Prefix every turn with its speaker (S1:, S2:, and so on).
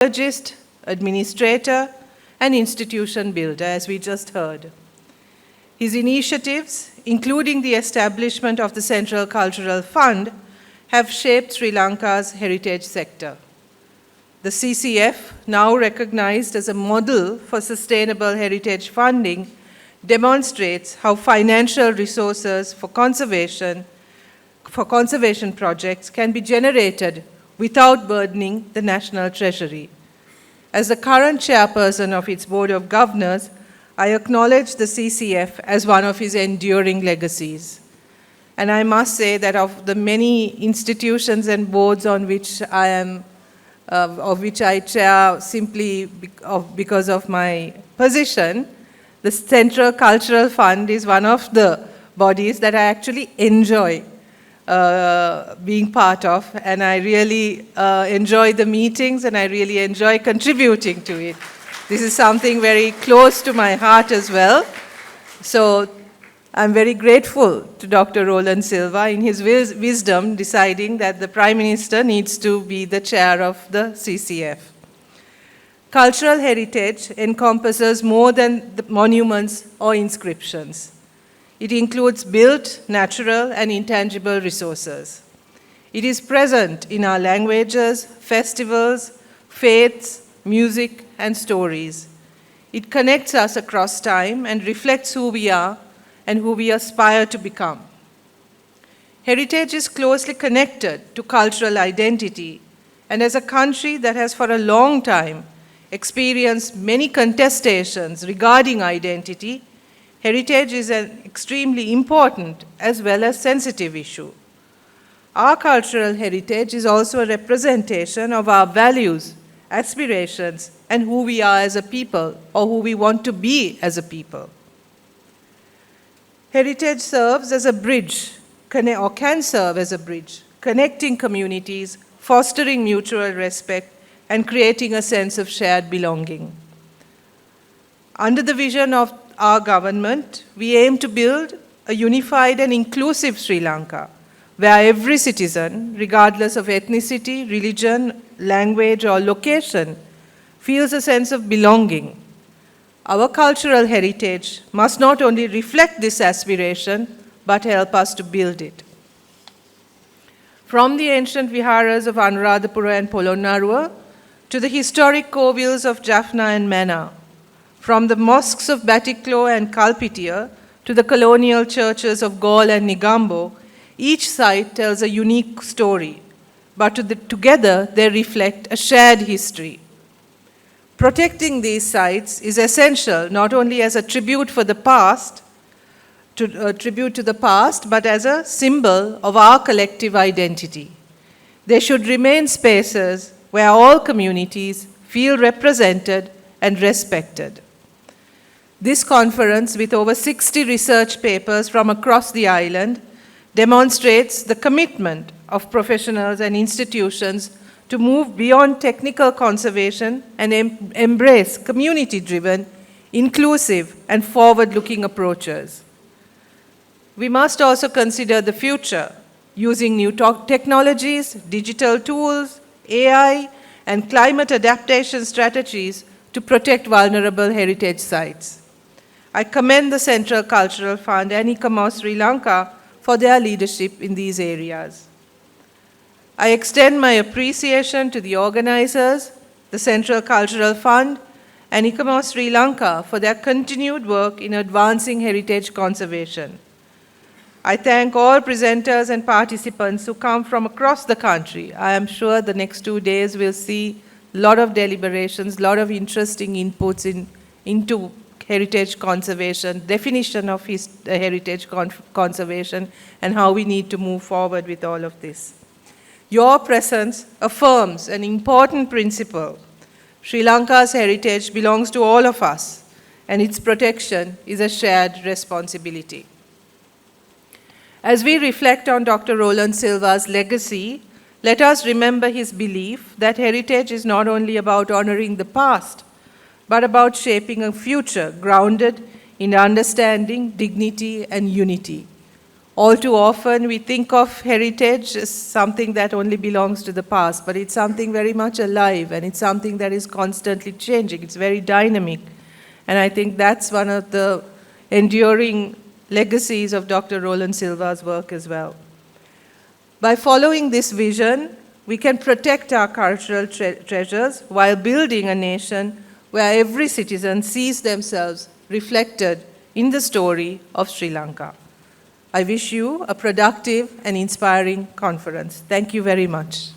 S1: technologist, administrator, and institution builder, as we just heard. His initiatives, including the establishment of the Central Cultural Fund, have shaped Sri Lanka's heritage sector. The CCF, now recognized as a model for sustainable heritage funding, demonstrates how financial resources for conservation projects can be generated without burdening the national treasury. As the current chairperson of its Board of Governors, I acknowledge the CCF as one of his enduring legacies. And I must say that of the many institutions and boards on which I am, of which I chair simply because of my position, the Central Cultural Fund is one of the bodies that I actually enjoy being part of, and I really enjoy the meetings, and I really enjoy contributing to it. This is something very close to my heart as well. So I'm very grateful to Dr. Roland Silva in his wisdom deciding that the Prime Minister needs to be the chair of the CCF. Cultural heritage encompasses more than the monuments or inscriptions. It includes built, natural, and intangible resources. It is present in our languages, festivals, faiths, music, and stories. It connects us across time and reflects who we are and who we aspire to become. Heritage is closely connected to cultural identity, and as a country that has for a long time experienced many contestations regarding identity, heritage is an extremely important as well as sensitive issue. Our cultural heritage is also a representation of our values, aspirations, and who we are as a people, or who we want to be as a people. Heritage serves as a bridge, or can serve as a bridge, connecting communities, fostering mutual respect, and creating a sense of shared belonging. Under the vision of our government, we aim to build a unified and inclusive Sri Lanka, where every citizen, regardless of ethnicity, religion, language, or location, feels a sense of belonging. Our cultural heritage must not only reflect this aspiration, but help us to build it. From the ancient viharas of Anuradhapura and Polonnaruwa to the historic kovils of Jaffna and Mannar, from the mosques of Batiklo and Kalpitiya to the colonial churches of Gaul and Negombo, each site tells a unique story, but together they reflect a shared history. Protecting these sites is essential not only as a tribute for the past, tribute to the past, but as a symbol of our collective identity. They should remain spaces where all communities feel represented and respected. This conference, with over 60 research papers from across the island, demonstrates the commitment of professionals and institutions to move beyond technical conservation and embrace community-driven, inclusive, and forward-looking approaches. We must also consider the future, using new technologies, digital tools, AI, and climate adaptation strategies to protect vulnerable heritage sites. I commend the Central Cultural Fund and ICOMOS Sri Lanka for their leadership in these areas. I extend my appreciation to the organizers, the Central Cultural Fund, and ICOMOS Sri Lanka for their continued work in advancing heritage conservation. I thank all presenters and participants who come from across the country. I am sure the next 2 days will see a lot of deliberations, a lot of interesting inputs into heritage conservation, definition of heritage conservation, and how we need to move forward with all of this. Your presence affirms an important principle. Sri Lanka's heritage belongs to all of us, and its protection is a shared responsibility. As we reflect on Dr. Roland Silva's legacy, let us remember his belief that heritage is not only about honoring the past, but about shaping a future grounded in understanding, dignity, and unity. All too often, we think of heritage as something that only belongs to the past, but it's something very much alive, and it's something that is constantly changing. It's very dynamic. And I think that's one of the enduring legacies of Dr. Roland Silva's work as well. By following this vision, we can protect our cultural treasures while building a nation where every citizen sees themselves reflected in the story of Sri Lanka. I wish you a productive and inspiring conference. Thank you very much.